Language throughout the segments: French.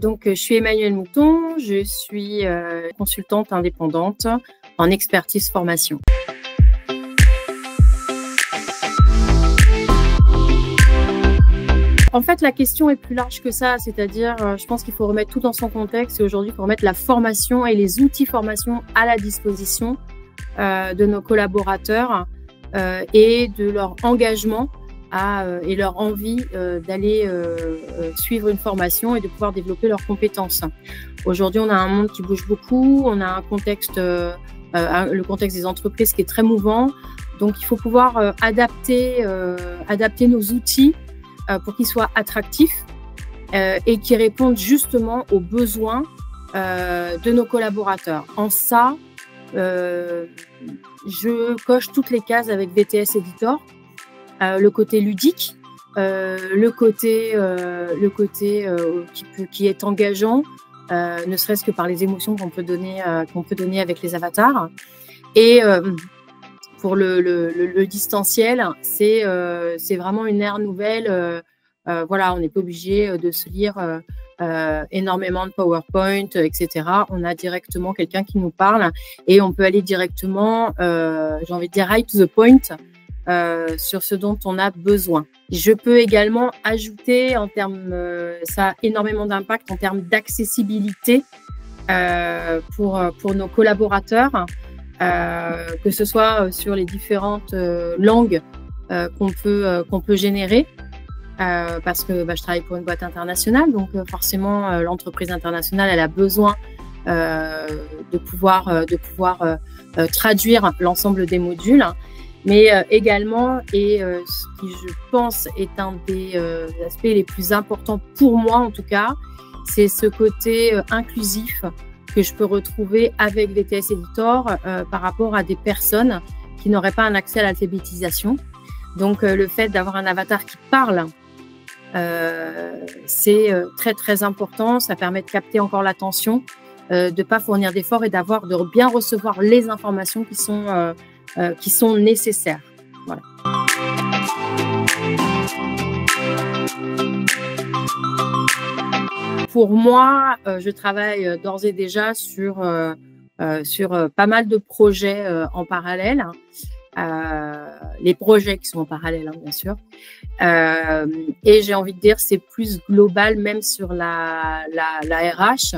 Donc, je suis Emmanuelle Mouton, je suis consultante indépendante en expertise formation. En fait, la question est plus large que ça, c'est-à-dire, je pense qu'il faut remettre tout dans son contexte et aujourd'hui, il faut remettre la formation et les outils formation à la disposition de nos collaborateurs et de leur engagement et leur envie d'aller suivre une formation et de pouvoir développer leurs compétences. Aujourd'hui, on a un monde qui bouge beaucoup, on a un contexte, le contexte des entreprises qui est très mouvant, donc il faut pouvoir adapter nos outils pour qu'ils soient attractifs et qui répondent justement aux besoins de nos collaborateurs. En ça, je coche toutes les cases avec VTS Editor. Le côté ludique, le côté qui est engageant, ne serait-ce que par les émotions qu'on peut donner avec les avatars. Et pour le distanciel, c'est vraiment une ère nouvelle. Voilà, on n'est pas obligé de se lire énormément de PowerPoint, etc. On a directement quelqu'un qui nous parle et on peut aller directement, j'ai envie de dire, right to the point, sur ce dont on a besoin. Je peux également ajouter en termes, ça a énormément d'impact en termes d'accessibilité pour nos collaborateurs, que ce soit sur les différentes langues qu'on peut générer, parce que je travaille pour une boîte internationale, donc forcément l'entreprise internationale elle a besoin de pouvoir traduire l'ensemble des modules. Mais également, et ce qui, je pense, est un des aspects les plus importants pour moi, en tout cas, c'est ce côté inclusif que je peux retrouver avec VTS Editor par rapport à des personnes qui n'auraient pas un accès à l'alphabétisation. Donc, le fait d'avoir un avatar qui parle, c'est très, très important. Ça permet de capter encore l'attention, de ne pas fournir d'efforts et de bien recevoir les informations qui sont nécessaires. Voilà. Pour moi, je travaille d'ores et déjà sur pas mal de projets en parallèle. Les projets qui sont en parallèle, bien sûr. Et j'ai envie de dire, c'est plus global même sur la RH,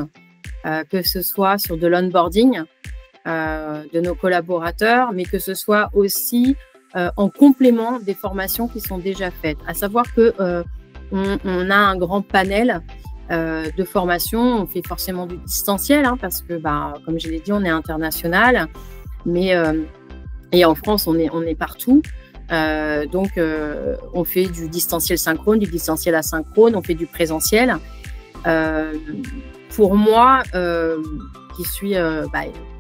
que ce soit sur de l'onboarding de nos collaborateurs, mais que ce soit aussi en complément des formations qui sont déjà faites. À savoir que on a un grand panel de formations. On fait forcément du distanciel, parce que, comme je l'ai dit, on est international, mais et en France, on est partout. Donc, on fait du distanciel synchrone, du distanciel asynchrone, on fait du présentiel. Pour moi, qui suis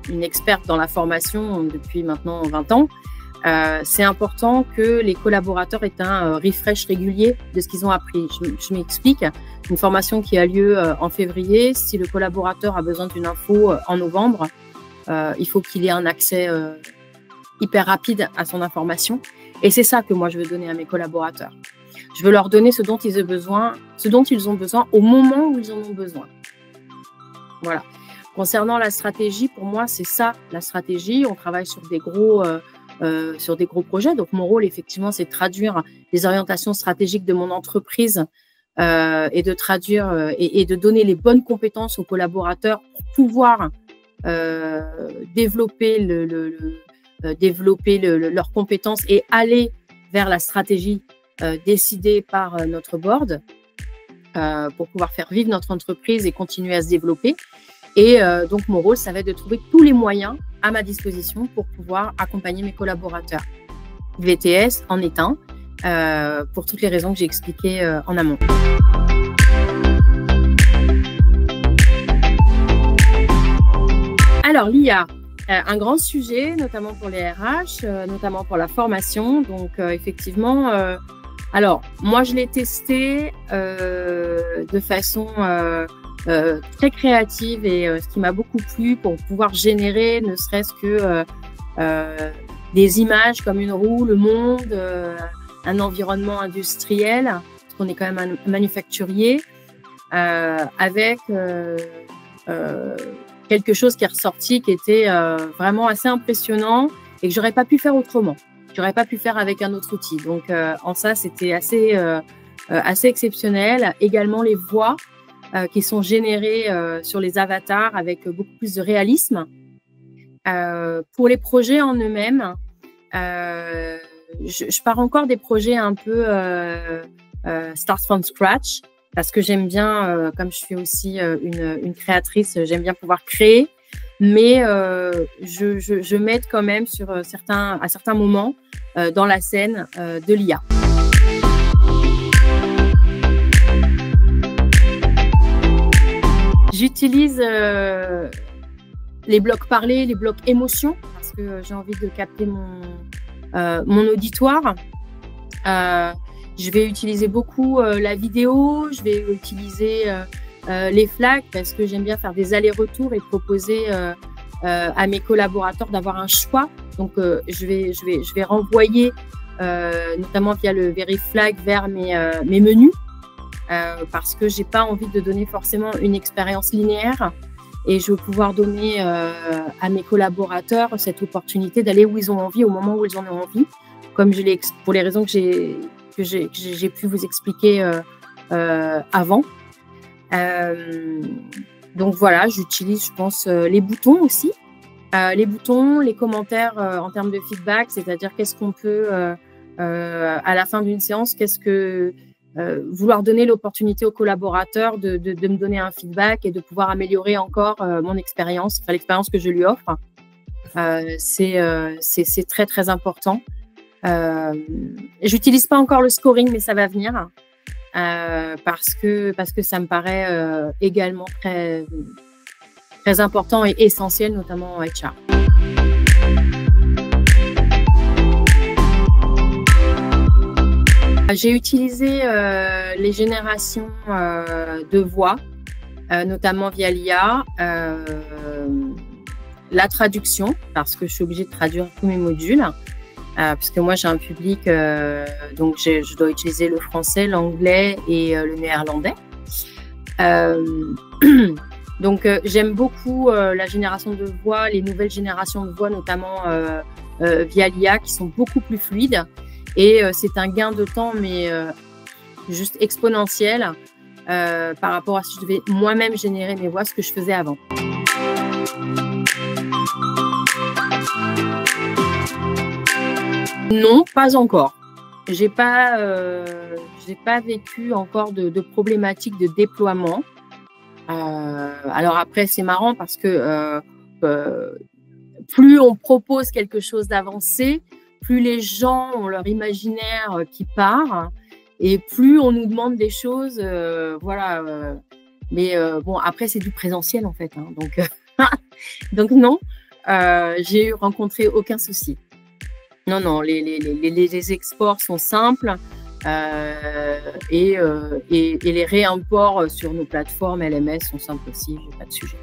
une experte dans la formation depuis maintenant 20 ans, c'est important que les collaborateurs aient un refresh régulier de ce qu'ils ont appris. Je m'explique. Une formation qui a lieu en février, si le collaborateur a besoin d'une info en novembre, il faut qu'il ait un accès hyper rapide à son information. Et c'est ça que moi, je veux donner à mes collaborateurs. Je veux leur donner ce dont ils ont besoin au moment où ils en ont besoin. Voilà. Concernant la stratégie, pour moi, c'est ça, la stratégie. On travaille sur des gros projets. Donc, mon rôle, effectivement, c'est de traduire les orientations stratégiques de mon entreprise et de traduire et de donner les bonnes compétences aux collaborateurs pour pouvoir développer leurs compétences et aller vers la stratégie décidée par notre board pour pouvoir faire vivre notre entreprise et continuer à se développer. Et donc, mon rôle, ça va être de trouver tous les moyens à ma disposition pour pouvoir accompagner mes collaborateurs. VTS en est un, pour toutes les raisons que j'ai expliquées en amont. Alors, l'IA, un grand sujet, notamment pour les RH, notamment pour la formation. Donc, effectivement, alors, moi, je l'ai testé de façon très créative et ce qui m'a beaucoup plu pour pouvoir générer ne serait-ce que des images comme une roue, le monde, un environnement industriel, parce qu'on est quand même un manufacturier, avec quelque chose qui est ressorti, qui était vraiment assez impressionnant et que j'aurais pas pu faire autrement. J'aurais pas pu faire avec un autre outil. Donc, en ça, c'était assez exceptionnel. Également, les voix qui sont générées sur les avatars avec beaucoup plus de réalisme. Pour les projets en eux-mêmes, je pars encore des projets un peu start from scratch parce que j'aime bien, comme je suis aussi une créatrice, j'aime bien pouvoir créer, mais je m'aide quand même sur à certains moments dans la scène de l'IA. J'utilise les blocs parlés, les blocs émotions, parce que j'ai envie de capter mon auditoire. Je vais utiliser beaucoup la vidéo, je vais utiliser les flags parce que j'aime bien faire des allers-retours et proposer à mes collaborateurs d'avoir un choix. Donc, je vais renvoyer notamment via le Veriflag vers mes menus parce que j'ai pas envie de donner forcément une expérience linéaire. Et je veux pouvoir donner à mes collaborateurs cette opportunité d'aller où ils ont envie, au moment où ils en ont envie, comme pour les raisons que j'ai pu vous expliquer avant. Donc voilà, j'utilise, je pense, les boutons aussi. Les boutons, les commentaires en termes de feedback, c'est-à-dire qu'est-ce qu'on peut, à la fin d'une séance, vouloir donner l'opportunité aux collaborateurs de me donner un feedback et de pouvoir améliorer encore mon expérience, enfin, l'expérience que je lui offre. C'est très, très important. J'utilise pas encore le scoring, mais ça va venir parce que ça me paraît également très, très important et essentiel, notamment en HR. J'ai utilisé les générations de voix, notamment via l'IA, la traduction, parce que je suis obligée de traduire tous mes modules, parce que moi j'ai un public, donc je dois utiliser le français, l'anglais et le néerlandais. Donc j'aime beaucoup la génération de voix, les nouvelles générations de voix, notamment via l'IA, qui sont beaucoup plus fluides. Et c'est un gain de temps, mais juste exponentiel par rapport à si je devais moi-même générer mes voix, ce que je faisais avant. Non, pas encore. J'ai pas vécu encore de problématiques de déploiement. Alors après, c'est marrant parce que plus on propose quelque chose d'avancé, plus les gens ont leur imaginaire qui part et plus on nous demande des choses, voilà. Mais bon, après, c'est du présentiel en fait, hein, donc non, j'ai rencontré aucun souci. Non, les exports sont simples et les réimports sur nos plateformes LMS sont simples aussi, j'ai pas de sujet.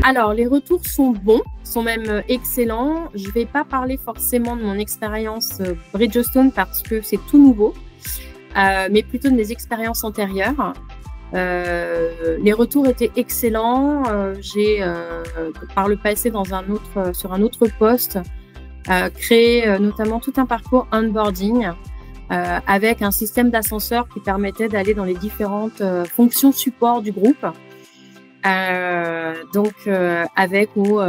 Alors, les retours sont bons, sont même excellents. Je ne vais pas parler forcément de mon expérience Bridgestone parce que c'est tout nouveau, mais plutôt de mes expériences antérieures. Les retours étaient excellents. J'ai, par le passé, sur un autre poste, créé notamment tout un parcours onboarding avec un système d'ascenseur qui permettait d'aller dans les différentes fonctions support du groupe. Avec où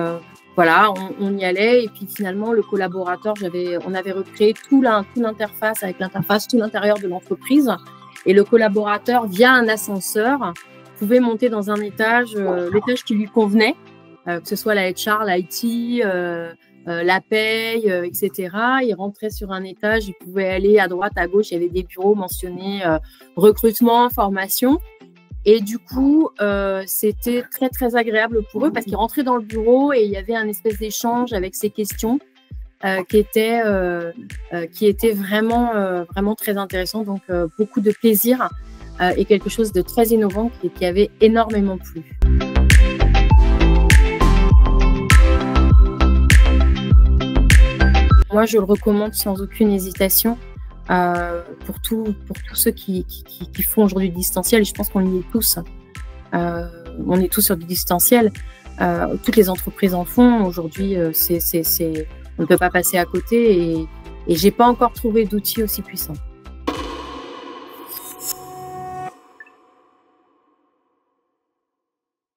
voilà, on y allait et puis finalement le collaborateur, on avait recréé tout l'interface avec l'interface tout l'intérieur de l'entreprise et le collaborateur via un ascenseur pouvait monter dans un étage, l'étage qui lui convenait, que ce soit la HR, l'IT, la paye, etc. Il rentrait sur un étage, il pouvait aller à droite, à gauche, il y avait des bureaux mentionnés recrutement, formation. Et du coup, c'était très, très agréable pour eux parce qu'ils rentraient dans le bureau et il y avait un espèce d'échange avec ces questions qui était vraiment, vraiment très intéressant. Donc, beaucoup de plaisir et quelque chose de très innovant qui avait énormément plu. moi, je le recommande sans aucune hésitation pour tous ceux qui font aujourd'hui du distanciel. Et je pense qu'on y est tous. On est tous sur du distanciel. Toutes les entreprises en font. Aujourd'hui, on ne peut pas passer à côté. Et j'ai pas encore trouvé d'outils aussi puissants.